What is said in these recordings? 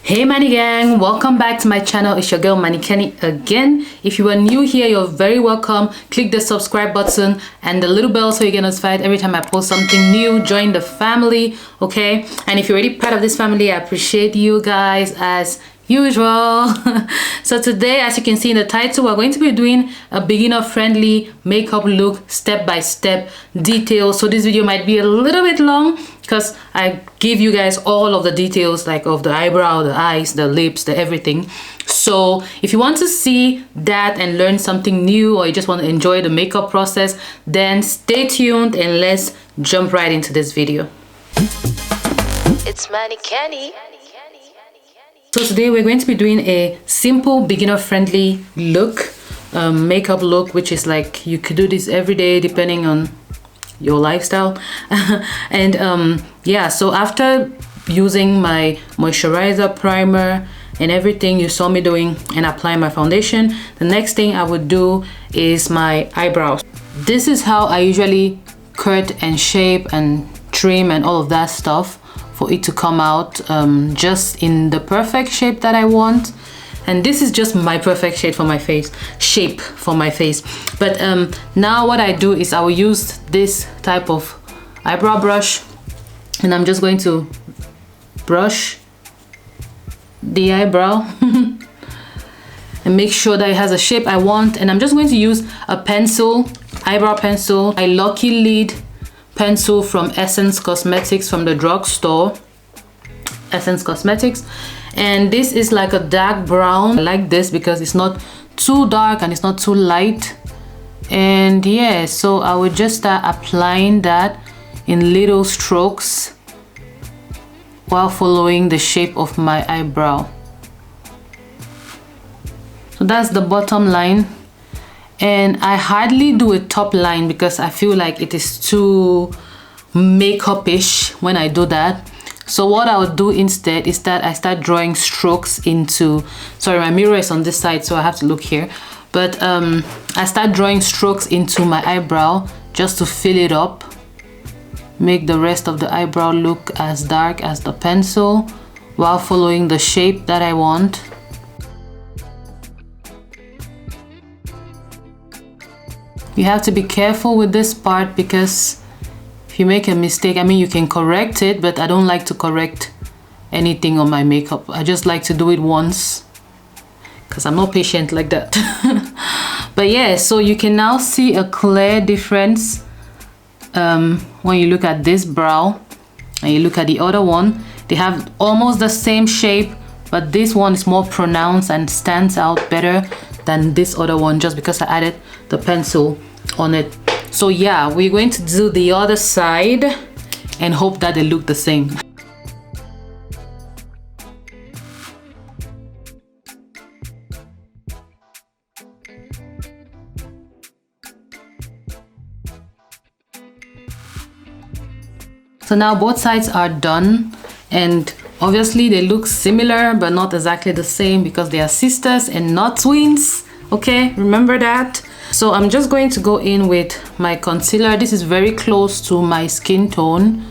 Hey Manigang, welcome back to my channel. It's your girl Keny again. If you are new here, you're very welcome. Click the subscribe button and the little bell so you get notified every time I post something new. Join the family, okay? And if you're already part of this family, I appreciate you guys as usual. So today, as you can see in the title, we're going to be doing a beginner friendly makeup look, step by step details. So this video might be a little bit long because I give you guys all of the details, like of the eyebrow, the eyes, the lips, the everything. So if you want to see that and learn something new, or you just want to enjoy the makeup process, then stay tuned and let's jump right into this video. It's Keny. So today we're going to be doing a simple beginner friendly look, makeup look, which is like you could do this every day depending on your lifestyle. And yeah, so after using my moisturizer, primer and everything you saw me doing and applying my foundation, the next thing I would do is my eyebrows. This is how I usually cut and shape and trim and all of that stuff for it to come out just in the perfect shape that I want. And this is just my perfect shape for my face, But now what I do is I will use this type of eyebrow brush, and I'm just going to brush the eyebrow and make sure that it has a shape I want. And I'm just going to use a pencil, eyebrow pencil, a Lucky Lid pencil from Essence Cosmetics, from the drugstore, Essence Cosmetics. And this is like a dark brown. I like this because it's not too dark and it's not too light. And yeah, so I would just start applying that in little strokes while following the shape of my eyebrow. So that's the bottom line. And I hardly do a top line because I feel like it is too makeup-ish when I do that. So what I would do instead is that I start drawing strokes into, sorry, my mirror is on this side, so I have to look here. But I start drawing strokes into my eyebrow just to fill it up, make the rest of the eyebrow look as dark as the pencil while following the shape that I want. You have to be careful with this part because if you make a mistake, I mean, you can correct it, but I don't like to correct anything on my makeup. I just like to do it once because I'm not patient like that. But yeah, so you can now see a clear difference when you look at this brow and you look at the other one. They have almost the same shape, but this one is more pronounced and stands out better than this other one just because I added the pencil on it. So yeah, we're going to do the other side and hope that they look the same. So now both sides are done, and obviously they look similar but not exactly the same because they are sisters and not twins. Okay, remember that. So I'm just going to go in with my concealer. This is very close to my skin tone,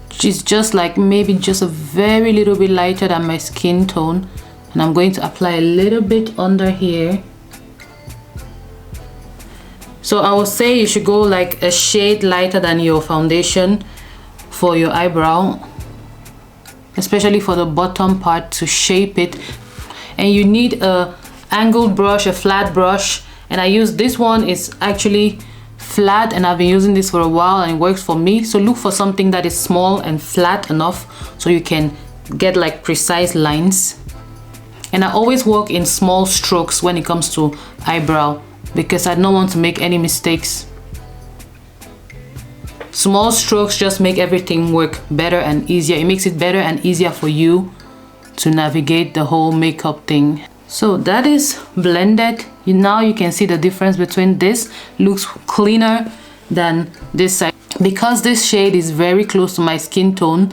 which is just like maybe just a very little bit lighter than my skin tone. And I'm going to apply a little bit under here. So I would say you should go like a shade lighter than your foundation for your eyebrow, especially for the bottom part to shape it. And you need a angled brush, a flat brush, and I use this one. It's actually flat and I've been using this for a while and it works for me. So look for something that is small and flat enough so you can get like precise lines. And I always work in small strokes when it comes to eyebrow because I don't want to make any mistakes. Small strokes just make everything work better and easier. It makes it better and easier for you to navigate the whole makeup thing. So that is blended. Now you can see the difference between this. Looks cleaner than this side. Because this shade is very close to my skin tone,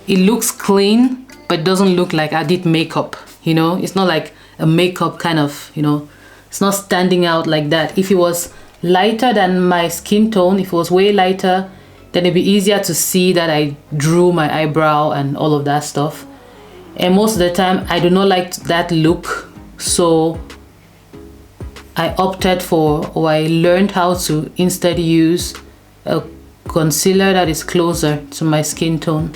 it looks clean, but doesn't look like I did makeup. You know, it's not like a makeup kind of, you know, it's not standing out like that. If it was lighter than my skin tone, if it was way lighter, then it'd be easier to see that I drew my eyebrow and all of that stuff. and most of the time I do not like that look, so I opted for, or I learned how to instead use a concealer that is closer to my skin tone.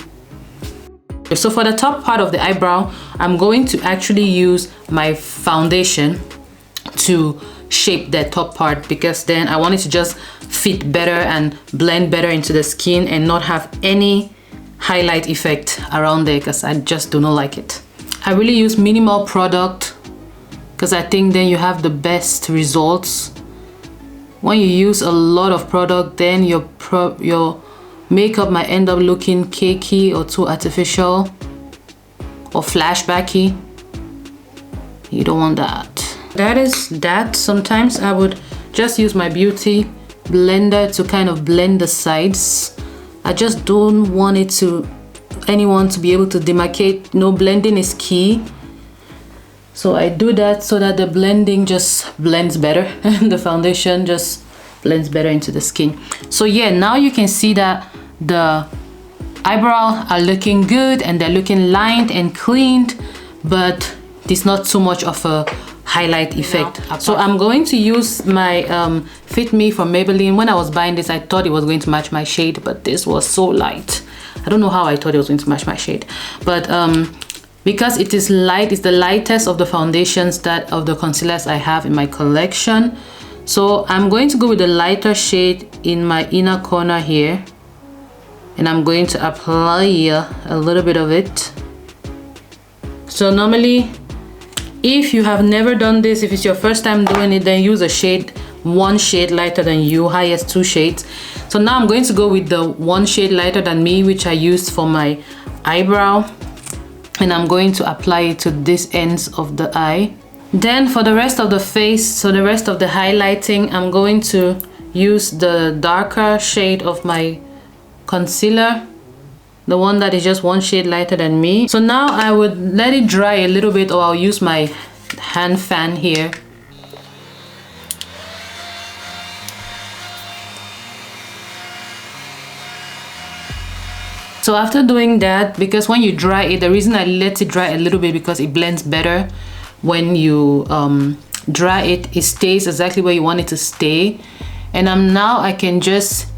So for the top part of the eyebrow, I'm going to actually use my foundation to shape that top part, because then I want it to just fit better and blend better into the skin and not have any highlight effect around there, because I just do not like it. I really use minimal product because I think then you have the best results. When you use a lot of product, then your makeup might end up looking cakey or too artificial or flashbacky. You don't want that. That is that. Sometimes I would just use my beauty blender to kind of blend the sides. I just don't want anyone to be able to demarcate. No, blending is key. So I do that so that the blending just blends better and the foundation just blends better into the skin. So yeah, now you can see that the eyebrows are looking good and they're looking lined and cleaned, but there's not too much of a highlight effect. So I'm going to use my Fit Me from Maybelline. When I was buying this, I thought it was going to match my shade, but this was so light. I don't know how I thought it was going to match my shade, but because it is light, it's the lightest of the foundations that of the concealers I have in my collection. So I'm going to go with the lighter shade in my inner corner here, and I'm going to apply a little bit of it. So normally, if you have never done this, if it's your first time doing it, then use a shade, one shade lighter than you, highest 2 shades. So now I'm going to go with the 1 shade lighter than me, which I used for my eyebrow, and I'm going to apply it to this ends of the eye. Then for the rest of the face, so the rest of the highlighting, I'm going to use the darker shade of my concealer, the one that is just 1 shade lighter than me. So now I would let it dry a little bit, or I'll use my hand fan here. So after doing that, because when you dry it, the reason I let it dry a little bit because it blends better. When you dry it, it stays exactly where you want it to stay. And now I can just,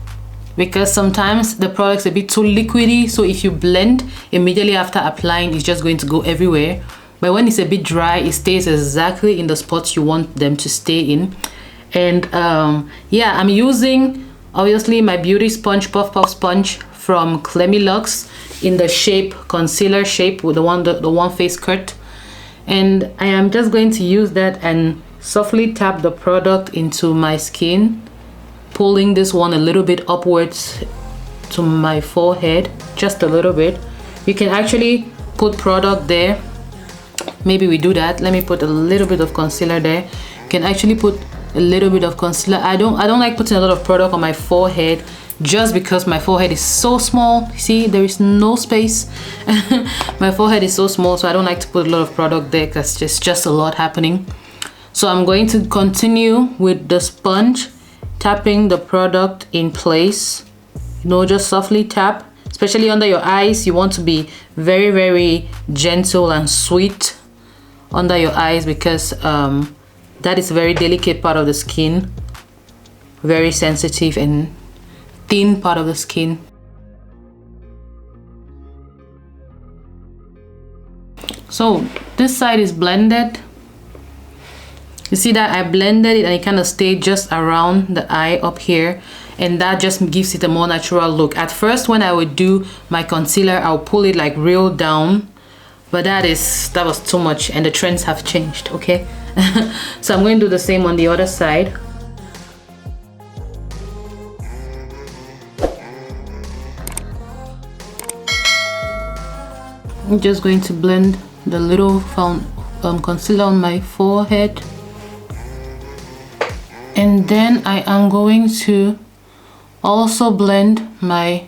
because sometimes the product's a bit too liquidy, so if you blend immediately after applying, it's just going to go everywhere. But when it's a bit dry, it stays exactly in the spots you want them to stay in. And yeah, I'm using obviously my beauty sponge, puff sponge from Keny Luxe in the shape concealer shape, with the one face cut. And I am just going to use that and softly tap the product into my skin, pulling this one a little bit upwards to my forehead, just a little bit. You can actually put product there. Maybe we do that. Let me put a little bit of concealer there. You can actually put a little bit of concealer. I don't like putting a lot of product on my forehead, just because my forehead is so small. See, there is no space. My forehead is so small, so I don't like to put a lot of product there because it's just a lot happening. So I'm going to continue with the sponge, tapping the product in place. You know, just softly tap, especially under your eyes. You want to be very, very gentle and sweet under your eyes, because that is a very delicate part of the skin, very sensitive and thin part of the skin. So this side is blended. You see that I blended it and it kind of stayed just around the eye up here, and that just gives it a more natural look. At first, when I would do my concealer, I'll pull it like real down, but that was too much, and the trends have changed. Okay. So I'm going to do the same on the other side. I'm just going to blend the little concealer on my forehead, and then I am going to also blend my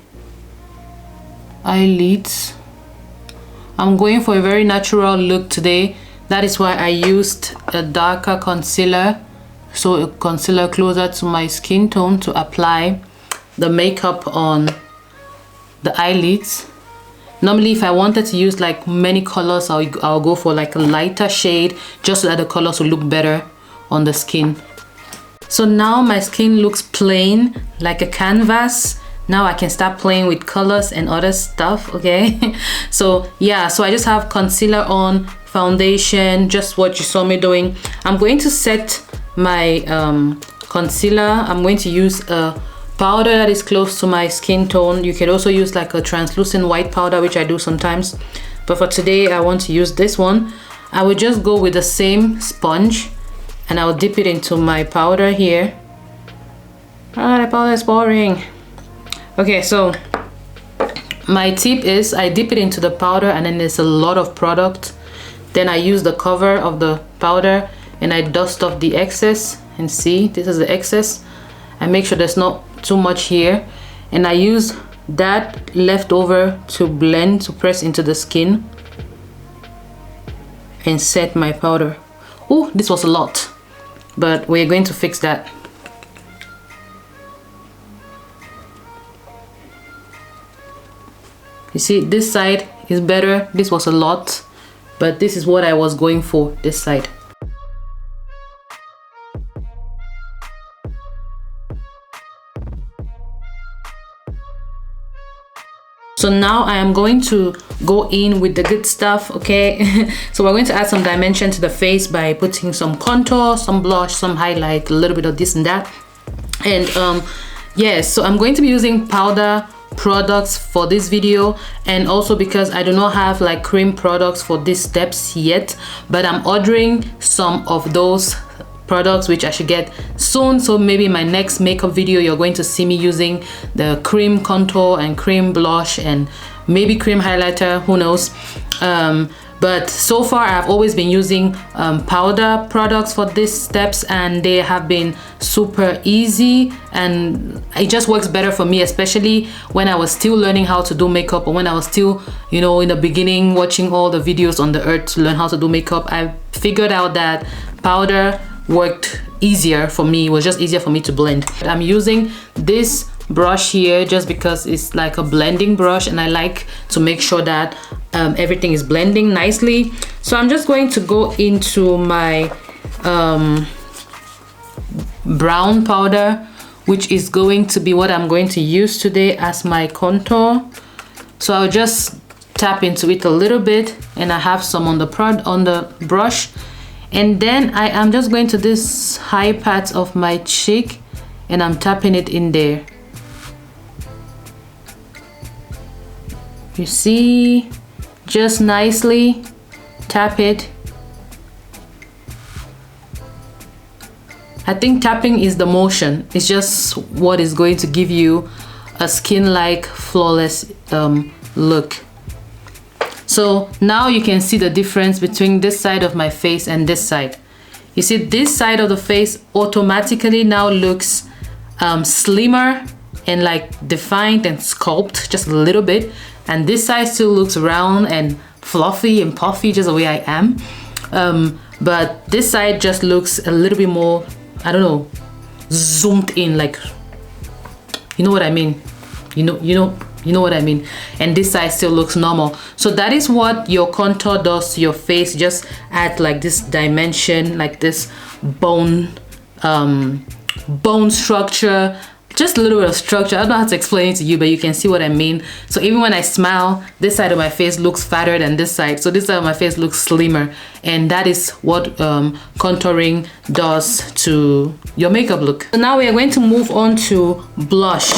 eyelids. I'm going for a very natural look today. That is why I used a darker concealer, so a concealer closer to my skin tone, to apply the makeup on the eyelids. Normally if I wanted to use like many colors, I'll go for like a lighter shade just so that the colors will look better on the skin. So now my skin looks plain like a canvas. Now I can start playing with colors and other stuff, okay? So yeah, so I just have concealer on, foundation, just what you saw me doing. I'm going to set my concealer. I'm going to use a powder that is close to my skin tone. You could also use like a translucent white powder, which I do sometimes. But for today, I want to use this one. I would just go with the same sponge and I'll dip it into my powder here. Ah, the powder is boring. Okay, so my tip is I dip it into the powder and then there's a lot of product. Then I use the cover of the powder and I dust off the excess. And see, this is the excess. I make sure there's not too much here. And I use that leftover to blend, to press into the skin and set my powder. Oh, this was a lot, but we're going to fix that. You see, this side is better. This was a lot, but this is what I was going for, this side. So now I am going to go in with the good stuff, okay? So we're going to add some dimension to the face by putting some contour, some blush, some highlight, a little bit of this and that. And yes, so I'm going to be using powder products for this video, and also because I do not have like cream products for these steps yet, but I'm ordering some of those products which I should get soon. So maybe in my next makeup video you're going to see me using the cream contour and cream blush and maybe cream highlighter, who knows. But so far I've always been using powder products for these steps, and they have been super easy and it just works better for me, especially when I was still learning how to do makeup, or when I was still, you know, in the beginning watching all the videos on the earth to learn how to do makeup. I figured out that powder worked easier for me. It was just easier for me to blend. I'm using this brush here just because it's like a blending brush and I like to make sure that everything is blending nicely. So I'm just going to go into my brown powder, which is going to be what I'm going to use today as my contour. So I'll just tap into it a little bit, and I have some on the brush. And then I am just going to this high part of my cheek and I'm tapping it in there. You see, just nicely tap it. I think tapping is the motion. It's just what is going to give you a skin-like flawless look. So now you can see the difference between this side of my face and this side. You see, this side of the face automatically now looks slimmer and like defined and sculpted just a little bit. And this side still looks round and fluffy and puffy, just the way I am. But this side just looks a little bit more, I don't know, zoomed in, like, you know what I mean? You know what I mean? And this side still looks normal. So that is what your contour does to your face. Just add like this dimension, like this bone structure, just a little bit of structure. I don't know how to explain it to you, but you can see what I mean. So even when I smile, this side of my face looks fatter than this side. So this side of my face looks slimmer. And that is what contouring does to your makeup look. So now we are going to move on to blush.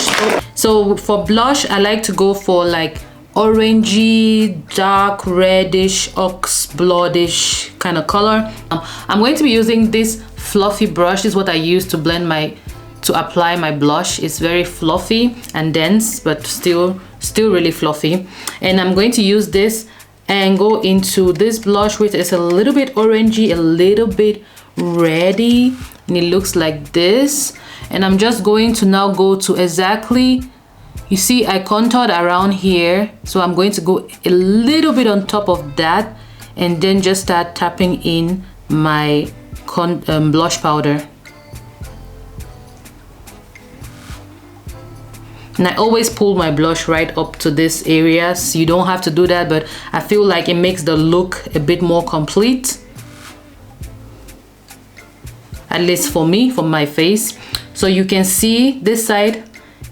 So for blush, I like to go for like orangey, dark reddish, ox bloodish kind of color. I'm going to be using this fluffy brush. This is what I use to apply my blush. It's very fluffy and dense, but still really fluffy. And I'm going to use this and go into this blush, which is a little bit orangey, a little bit reddy, and it looks like this. And I'm just going to now go to exactly, you see I contoured around here, so I'm going to go a little bit on top of that and then just start tapping in my blush powder. And I always pull my blush right up to this area. So you don't have to do that, but I feel like it makes the look a bit more complete. At least for me, for my face. So you can see this side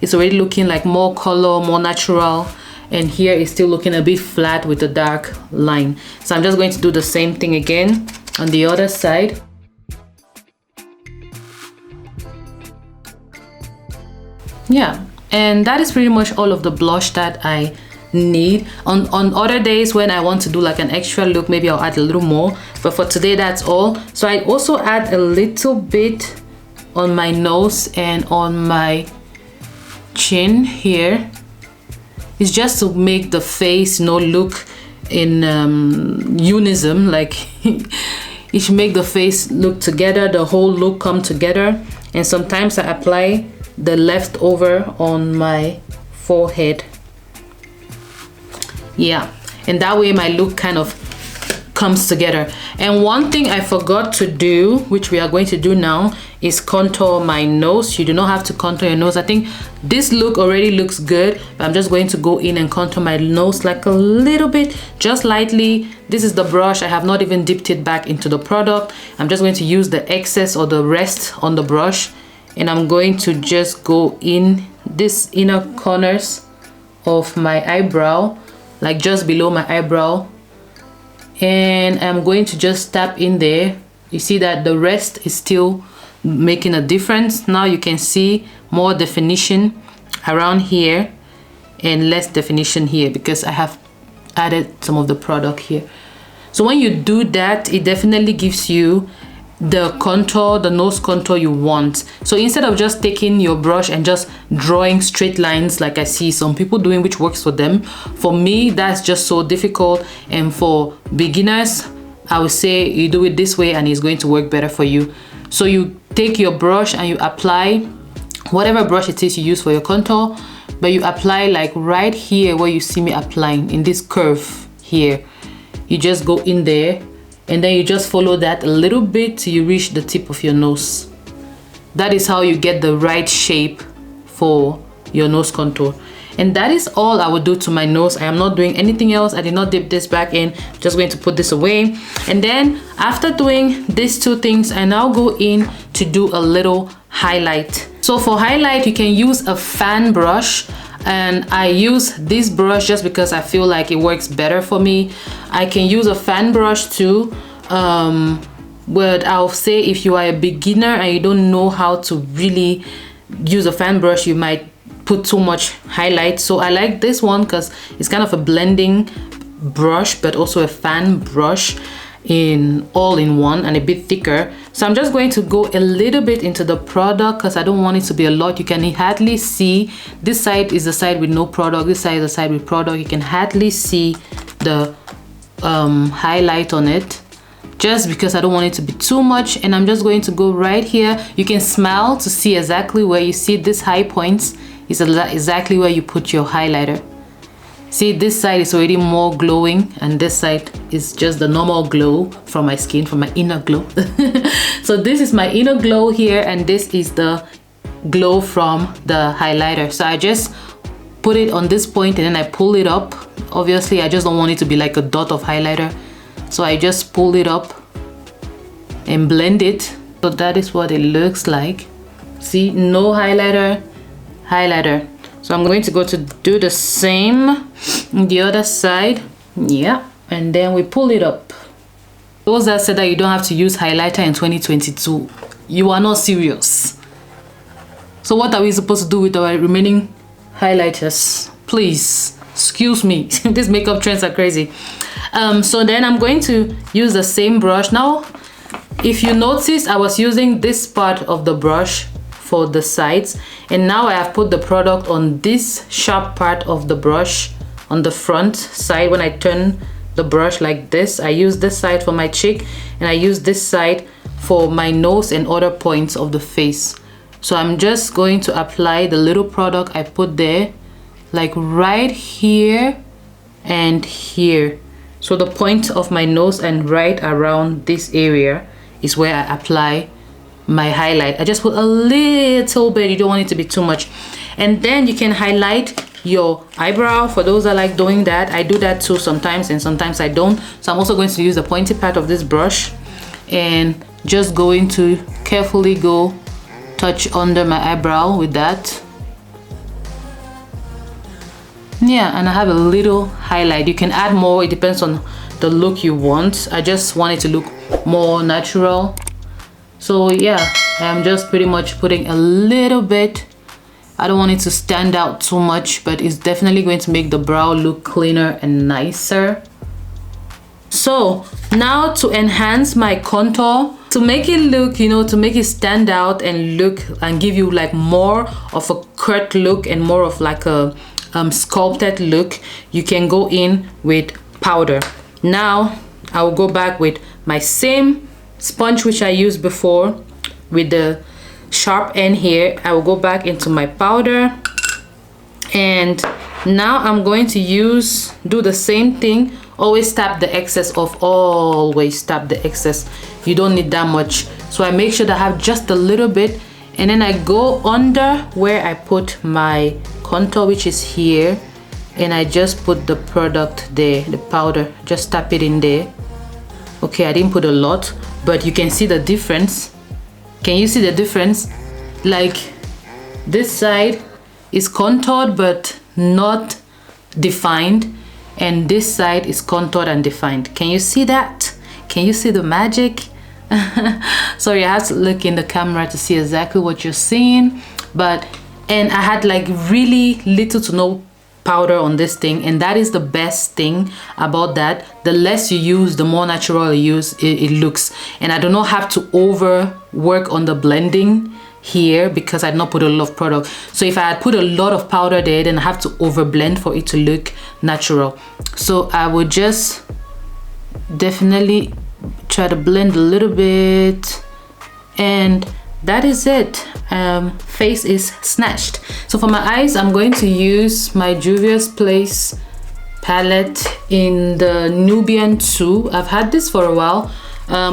is already looking like more color, more natural. And here is still looking a bit flat with a dark line. So I'm just going to do the same thing again on the other side. Yeah, and that is pretty much all of the blush that I need. On other days when I want to do like an extra look, maybe I'll add a little more, but for today that's all. So I also add a little bit on my nose and on my chin here. It's just to make the face, you know, look in unison, like it should make the face look together, the whole look come together. And sometimes I apply the leftover on my forehead. Yeah, and that way my look kind of comes together. And one thing I forgot to do, which we are going to do now, is contour my nose. You do not have to contour your nose. I think this look already looks good, but I'm just going to go in and contour my nose like a little bit, just lightly. This is the brush. I have not even dipped it back into the product. I'm just going to use the excess or the rest on the brush, and I'm going to just go in this inner corners of my eyebrow, like just below my eyebrow, and I'm going to just tap in there. You see that the rest is still making a difference. Now you can see more definition around here and less definition here because I have added some of the product here. So when you do that, it definitely gives you the contour, the nose contour you want. So instead of just taking your brush and just drawing straight lines like I see some people doing, which works for them, for me that's just so difficult. And for beginners, I would say you do it this way and it's going to work better for you. So you take your brush and you apply whatever brush it is you use for your contour, but you apply like right here where you see me applying in this curve here. You just go in there and then you just follow that a little bit till you reach the tip of your nose. That is how you get the right shape for your nose contour. And that is all I would do to my nose. I am not doing anything else. I did not dip this back in. Just going to put this away. And then after doing these two things, I now go in to do a little highlight. So for highlight, you can use a fan brush. And I use this brush just because I feel like it works better for me. I can use a fan brush too. But I'll say if you are a beginner and you don't know how to really use a fan brush, you might put too much highlight. So I like this one because it's kind of a blending brush but also a fan brush in all in one and a bit thicker. So I'm just going to go a little bit into the product because I don't want it to be a lot. You can hardly see. This side is the side with no product, this side is the side with product. You can hardly see the highlight on it just because I don't want it to be too much. And I'm just going to go right here. You can smile to see exactly where you see this high points is exactly where you put your highlighter. See, this side is already more glowing and this side is just the normal glow from my skin, from my inner glow. So this is my inner glow here and this is the glow from the highlighter. So I just put it on this point and then I pull it up. Obviously, I just don't want it to be like a dot of highlighter. So I just pull it up and blend it. So that is what it looks like. See, no highlighter, highlighter. So I'm going to go to do the same on the other side. Yeah, and then we pull it up. Those that said that you don't have to use highlighter in 2022, you are not serious. So what are we supposed to do with our remaining highlighters? Please, excuse me. These makeup trends are crazy. So then I'm going to use the same brush. Now, if you notice, I was using this part of the brush for the sides, and now I have put the product on this sharp part of the brush on the front side. When I turn the brush like this, I use this side for my cheek and I use this side for my nose and other points of the face. So I'm just going to apply the little product I put there, like right here and here. So the point of my nose and right around this area is where I apply my highlight. I just put a little bit, you don't want it to be too much. And then you can highlight your eyebrow. For those that like doing that, I do that too sometimes, and sometimes I don't. So I'm also going to use the pointy part of this brush and just going to carefully go touch under my eyebrow with that. Yeah, and I have a little highlight. You can add more, it depends on the look you want. I just want it to look more natural. So yeah, I'm just pretty much putting a little bit. I don't want it to stand out too much, but it's definitely going to make the brow look cleaner and nicer. So now to enhance my contour, to make it look, you know, to make it stand out and look and give you like more of a curved look and more of like a sculpted look, you can go in with powder. Now I will go back with my same sponge which I used before with the sharp end here. I will go back into my powder, and now I'm going to do the same thing. Always tap the excess off, always tap the excess. You don't need that much. So I make sure that I have just a little bit, and then I go under where I put my contour, which is here, and I just put the product there, the powder, just tap it in there. Okay, I didn't put a lot, but you can see the difference. Can you see the difference? Like this side is contoured but not defined, and this side is contoured and defined. Can you see that? Can you see the magic? Sorry, I have to look in the camera to see exactly what you're seeing. And I had like really little to no powder on this thing, and that is the best thing about that. The less you use, the more natural it looks, and I do not have to over work on the blending here because I did not put a lot of product. So if I had put a lot of powder there, then I have to over blend for it to look natural. So I would just definitely try to blend a little bit, and that is it. Face is snatched. So for my eyes, I'm going to use my Juvia's Place palette in the Nubian 2. I've had this for a while.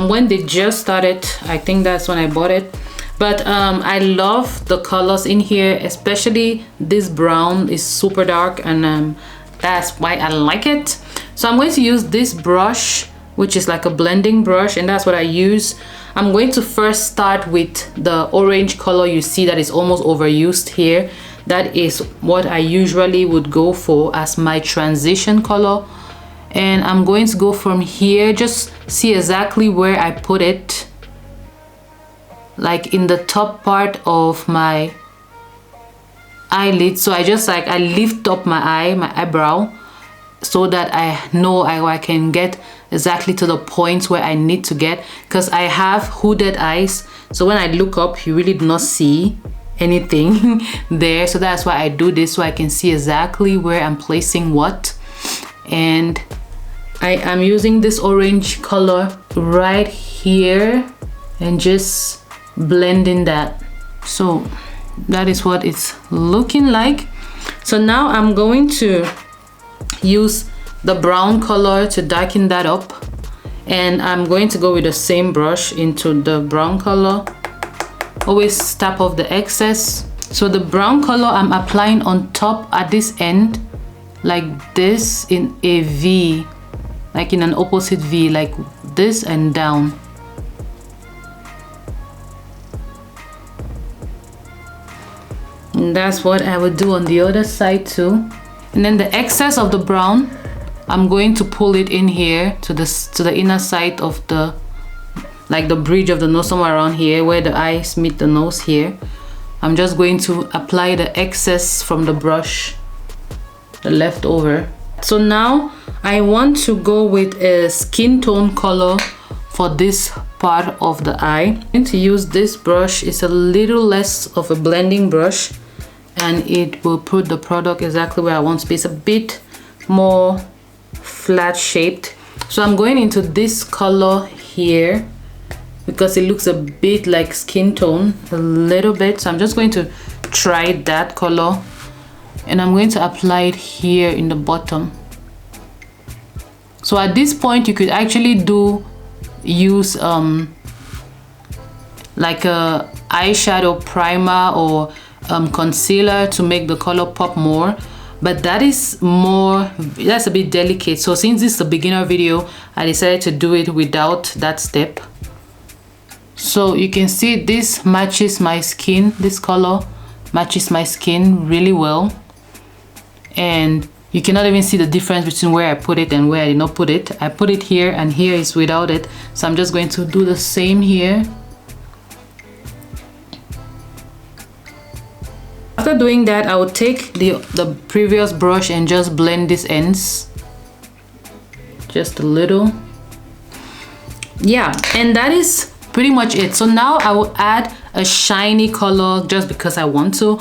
When they just started, I think that's when I bought it. But I love the colors in here, especially this brown is super dark, and that's why I like it. So I'm going to use this brush, which is like a blending brush, and that's what I use. I'm going to first start with the orange color you see that is almost overused here. That is what I usually would go for as my transition color, and I'm going to go from here. Just see exactly where I put it, like in the top part of my eyelid. So I just I lift up my eyebrow, so that I know I can get exactly to the points where I need to get, because I have hooded eyes, so when I look up you really do not see anything there. So that's why I do this, so I can see exactly where I'm placing what. And I am using this orange color right here and just blending that. So that is what it's looking like. So now I'm going to use the brown color to darken that up, and I'm going to go with the same brush into the brown color. Always tap off the excess. So the brown color I'm applying on top at this end, like this, in a V, like in an opposite V, like this, and down. And that's what I would do on the other side too. And then the excess of the brown, I'm going to pull it in here to the inner side of the, like the bridge of the nose, somewhere around here where the eyes meet the nose here. I'm just going to apply the excess from the brush, the leftover. So now I want to go with a skin tone color for this part of the eye. I'm going to use this brush. It's a little less of a blending brush, and it will put the product exactly where I want to be. It's a bit more flat shaped. So I'm going into this color here because it looks a bit like skin tone, a little bit. So I'm just going to try that color, and I'm going to apply it here in the bottom. So at this point you could actually use like a eyeshadow primer or concealer to make the color pop more, but that's a bit delicate. So since this is a beginner video, I decided to do it without that step. So you can see this matches my skin. This color matches my skin really well, and you cannot even see the difference between where I put it and where I did not put it. I put it here and here is without it, so I'm just going to do the same here. After doing that, I will take the previous brush and just blend these ends just a little. Yeah, and that is pretty much it. So now I will add a shiny color just because I want to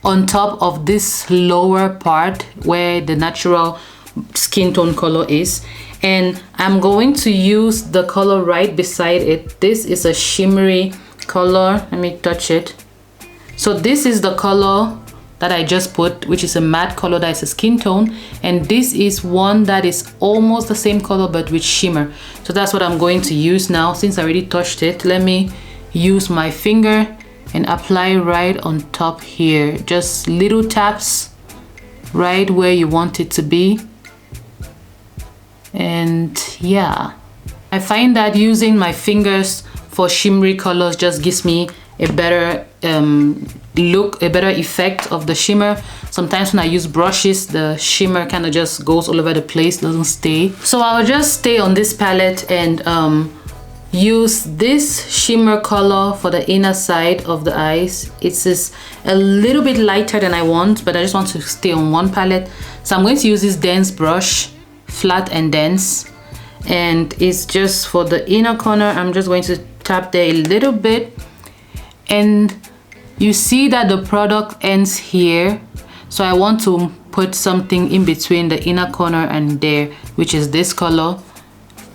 on top of this lower part where the natural skin tone color is, and I'm going to use the color right beside it. This is a shimmery color. Let me touch it. So this is the color that I just put, which is a matte color that is a skin tone, and this is one that is almost the same color but with shimmer. So that's what I'm going to use now. Since I already touched it, let me use my finger and apply right on top here. Just little taps right where you want it to be. And yeah, I find that using my fingers for shimmery colors just gives me a better look, a better effect of the shimmer. Sometimes when I use brushes, the shimmer kind of just goes all over the place, doesn't stay. So I'll just stay on this palette and use this shimmer color for the inner side of the eyes. It's just a little bit lighter than I want, but I just want to stay on one palette. So I'm going to use this dense brush, flat and dense, and it's just for the inner corner. I'm just going to tap there a little bit, and you see that the product ends here, so I want to put something in between the inner corner and there, which is this color,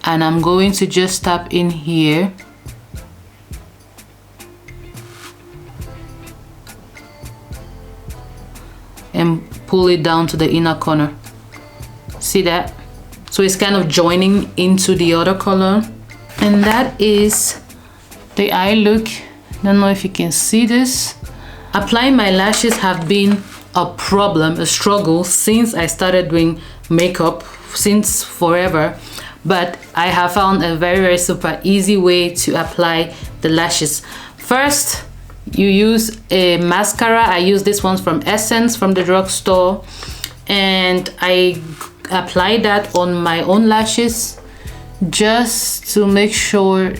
and I'm going to just tap in here and pull it down to the inner corner. See that? So it's kind of joining into the other color, and that is the eye look. Don't know if you can see this. Applying my lashes have been a problem, a struggle since I started doing makeup, since forever, but I have found a very super easy way to apply the lashes. First, you use a mascara. I use this one from Essence from the drugstore, and I apply that on my own lashes just to make sure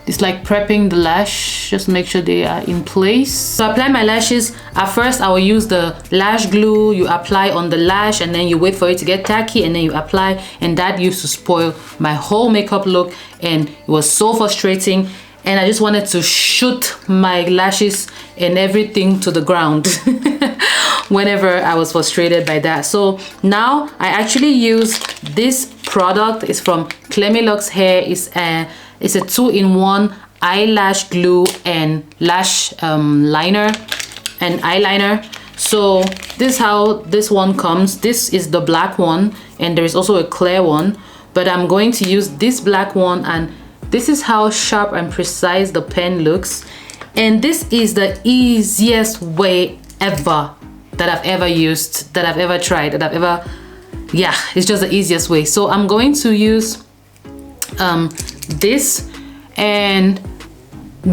it's like prepping the lash, just make sure they are in place. So apply my lashes. At first I will use the lash glue. You apply on the lash and then you wait for it to get tacky and then you apply, and that used to spoil my whole makeup look, and it was so frustrating, and I just wanted to shoot my lashes and everything to the ground whenever I was frustrated by that. So now I actually use this product. It's from Clemilux Hair. It's a 2-in-1 eyelash glue and lash liner and eyeliner. So this is how this one comes. This is the black one, and there is also a clear one, but I'm going to use this black one, and this is how sharp and precise the pen looks. And this is the easiest way ever that I've ever used, that I've ever tried, yeah, it's just the easiest way. So I'm going to use this and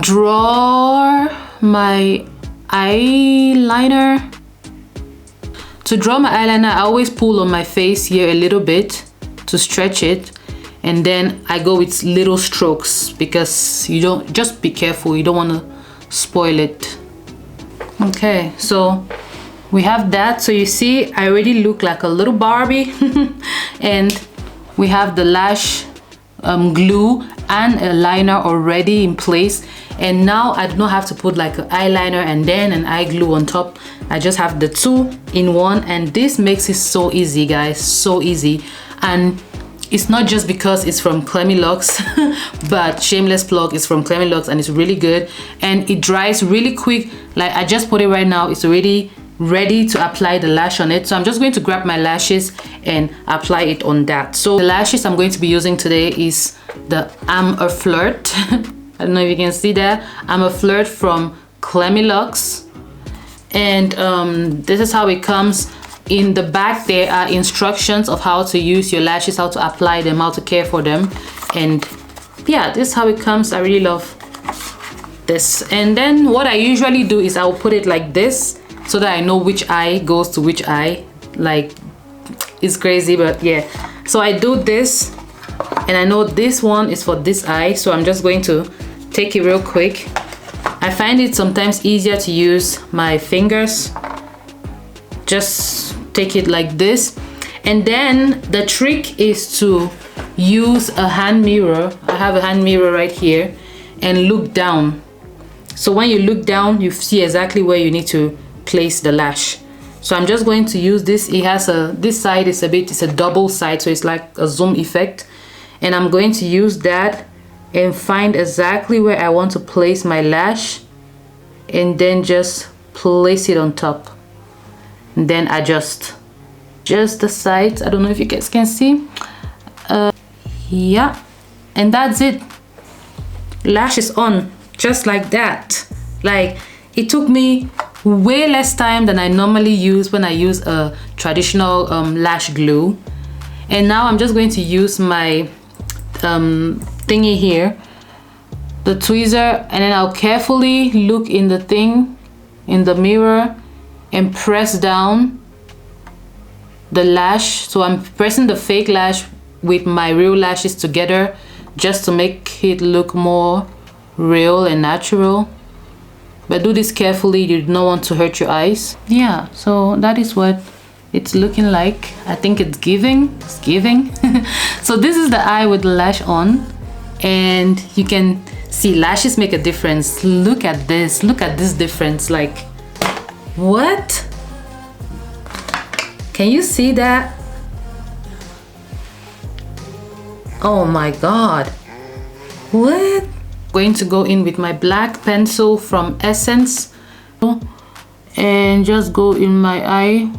draw my eyeliner. To draw my eyeliner, I always pull on my face here a little bit to stretch it, and then I go with little strokes because you don't, just be careful, you don't want to spoil it. Okay, so we have that. So you see I already look like a little Barbie and we have the lash glue and a liner already in place, and now I do not have to put like an eyeliner and then an eye glue on top. I just have the 2-in-1, and this makes it so easy, guys, so easy. And it's not just because it's from Clemilux but shameless plug, is from Clemilux and it's really good, and it dries really quick. Like I just put it right now, it's already ready to apply the lash on it. So I'm just going to grab my lashes and apply it on that. So the lashes I'm going to be using today is the I'm a Flirt I don't know if you can see that. I'm a Flirt from Clemilux. And this is how it comes. In the back there are instructions of how to use your lashes, how to apply them, how to care for them. And yeah, this is how it comes. I really love this. And then what I usually do is I'll put it like this so that I know which eye goes to which eye. Like, it's crazy, but yeah. So I do this, and I know this one is for this eye, so I'm just going to take it real quick. I find it sometimes easier to use my fingers. Just take it like this. And then the trick is to use a hand mirror. I have a hand mirror right here, and look down. So when you look down, you see exactly where you need to place the lash. So I'm just going to use this. It has this side is it's a double side, so it's like a zoom effect. And I'm going to use that and find exactly where I want to place my lash, and then just place it on top. And then adjust just the sides. I don't know if you guys can see. Yeah, and that's it. Lash is on, just like that. Like, it took me way less time than I normally use when I use a traditional lash glue. And now I'm just going to use my thingy here, the tweezer, and then I'll carefully look in the thing, in the mirror, and press down the lash. So I'm pressing the fake lash with my real lashes together just to make it look more real and natural. But do this carefully, you do not want to hurt your eyes. Yeah, so that is what it's looking like. I think it's giving. So this is the eye with the lash on, and you can see lashes make a difference. Look at this difference. Like, what? Can you see that? Oh my god. What? Going to go in with my black pencil from Essence and just go in my eye.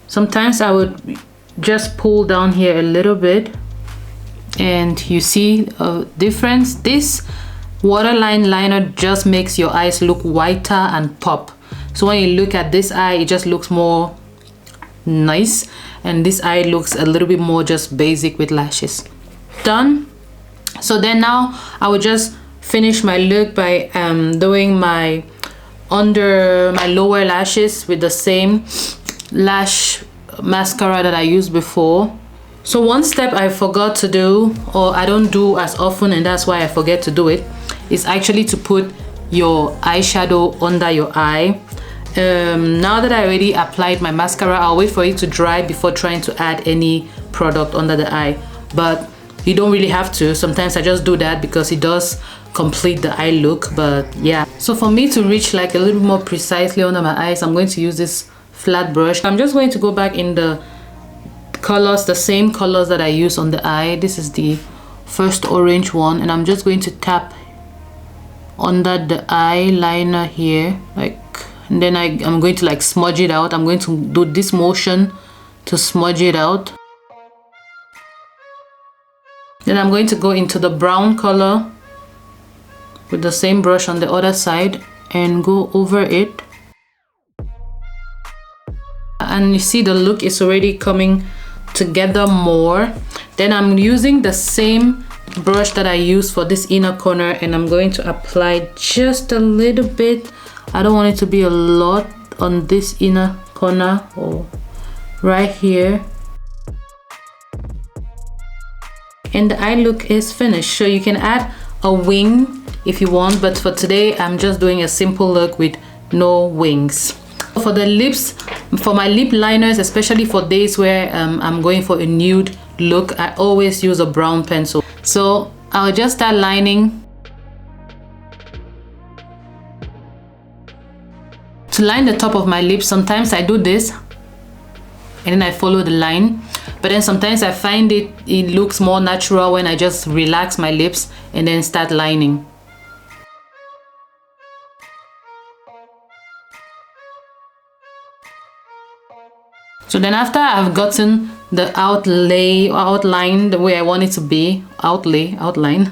Sometimes I would just pull down here a little bit, and you see a difference. This waterline liner just makes your eyes look whiter and pop. So when you look at this eye, it just looks more nice, and this eye looks a little bit more just basic with lashes. Done. So then now I will just finish my look by doing my lower lashes with the same lash mascara that I used before. So one step I forgot to do, or I don't do as often, and that's why I forget to do it, is actually to put your eyeshadow under your eye. Now that I already applied my mascara, I'll wait for it to dry before trying to add any product under the eye. But you don't really have to. Sometimes I just do that because it does complete the eye look. But yeah, so for me to reach like a little more precisely under my eyes, I'm going to use this flat brush. I'm just going to go back in the colors, the same colors that I used on the eye. This is the first orange one, and I'm just going to tap under the eyeliner here, like, and then I'm going to like smudge it out. I'm going to do this motion to smudge it out. Then I'm going to go into the brown color with the same brush on the other side and go over it. And you see the look is already coming together more. Then I'm using the same brush that I used for this inner corner, and I'm going to apply just a little bit. I don't want it to be a lot on this inner corner or right here. And the eye look is finished. So you can add a wing if you want, but for today I'm just doing a simple look with no wings. For the lips, for my lip liners, especially for days where I'm going for a nude look, I always use a brown pencil. So I'll just start lining. To line the top of my lips, sometimes I do this and then I follow the line. But then sometimes I find it looks more natural when I just relax my lips and then start lining. So then after I've gotten the outline the way I want it to be, outline,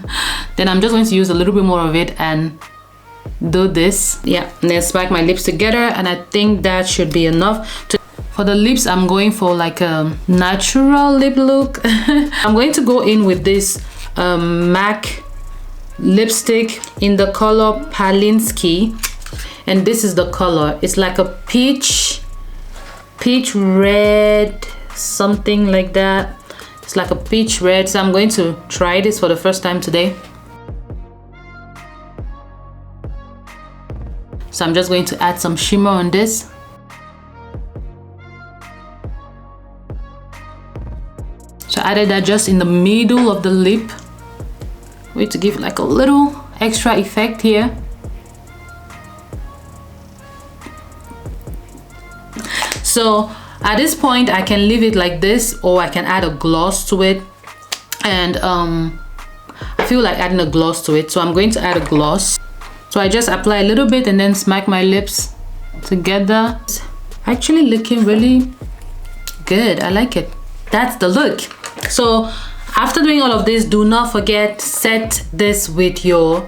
then I'm just going to use a little bit more of it and do this. Yeah, and then smack my lips together, and I think that should be enough. For the lips, I'm going for like a natural lip look. I'm going to go in with this MAC lipstick in the color Palinsky, and this is the color. It's like a peach red, something like that. It's like a peach red. So I'm going to try this for the first time today. So I'm just going to add some shimmer on this. So I added that just in the middle of the lip. Wait to give like a little extra effect here. So at this point I can leave it like this, or I can add a gloss to it. And I feel like adding a gloss to it, so I'm going to add a gloss. So I just apply a little bit and then smack my lips together. It's actually looking really good. I like it. That's the look. So after doing all of this, do not forget, set this with your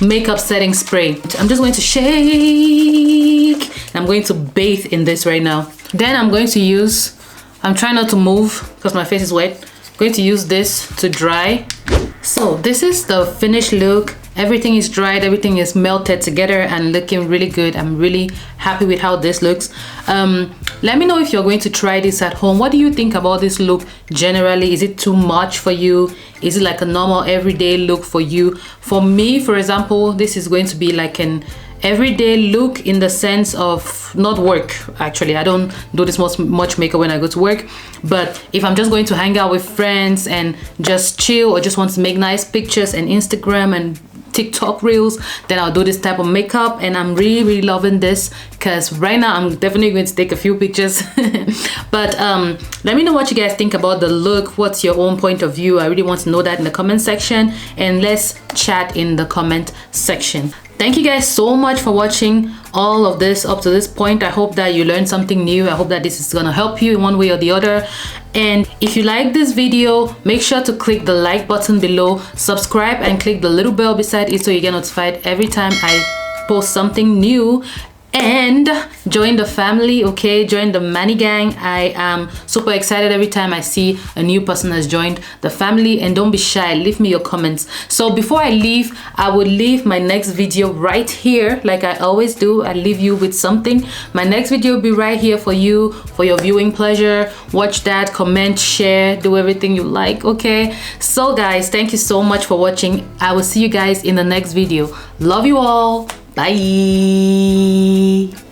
makeup setting spray. I'm just going to shake. I'm going to bathe in this right now. Then I'm going to use, I'm trying not to move because my face is wet. I'm going to use this to dry. So this is the finished look. Everything is dried, everything is melted together and looking really good. I'm really happy with how this looks. Let me know if you're going to try this at home. What do you think about this look generally? Is it too much for you? Is it like a normal everyday look for you? For me, for example, this is going to be like an everyday look in the sense of not work. Actually, I don't do this much makeup when I go to work, but if I'm just going to hang out with friends and just chill, or just want to make nice pictures and Instagram and TikTok reels, then I'll do this type of makeup. And I'm really loving this because right now I'm definitely going to take a few pictures. But let me know what you guys think about the look. What's your own point of view? I really want to know that in the comment section, and let's chat in the comment section. Thank you guys so much for watching all of this up to this point. I hope that you learned something new. I hope that this is gonna help you in one way or the other. And if you like this video, make sure to click the like button below, subscribe, and click the little bell beside it so you get notified every time I post something new. And join the family, okay? Join the Manigang. I am super excited every time I see a new person has joined the family. And don't be shy, leave me your comments. So before I leave, I will leave my next video right here, like I always do. I leave you with something. My next video will be right here for you, for your viewing pleasure. Watch that, comment, share, do everything you like, okay? So guys, thank you so much for watching. I will see you guys in the next video. Love you all. Bye.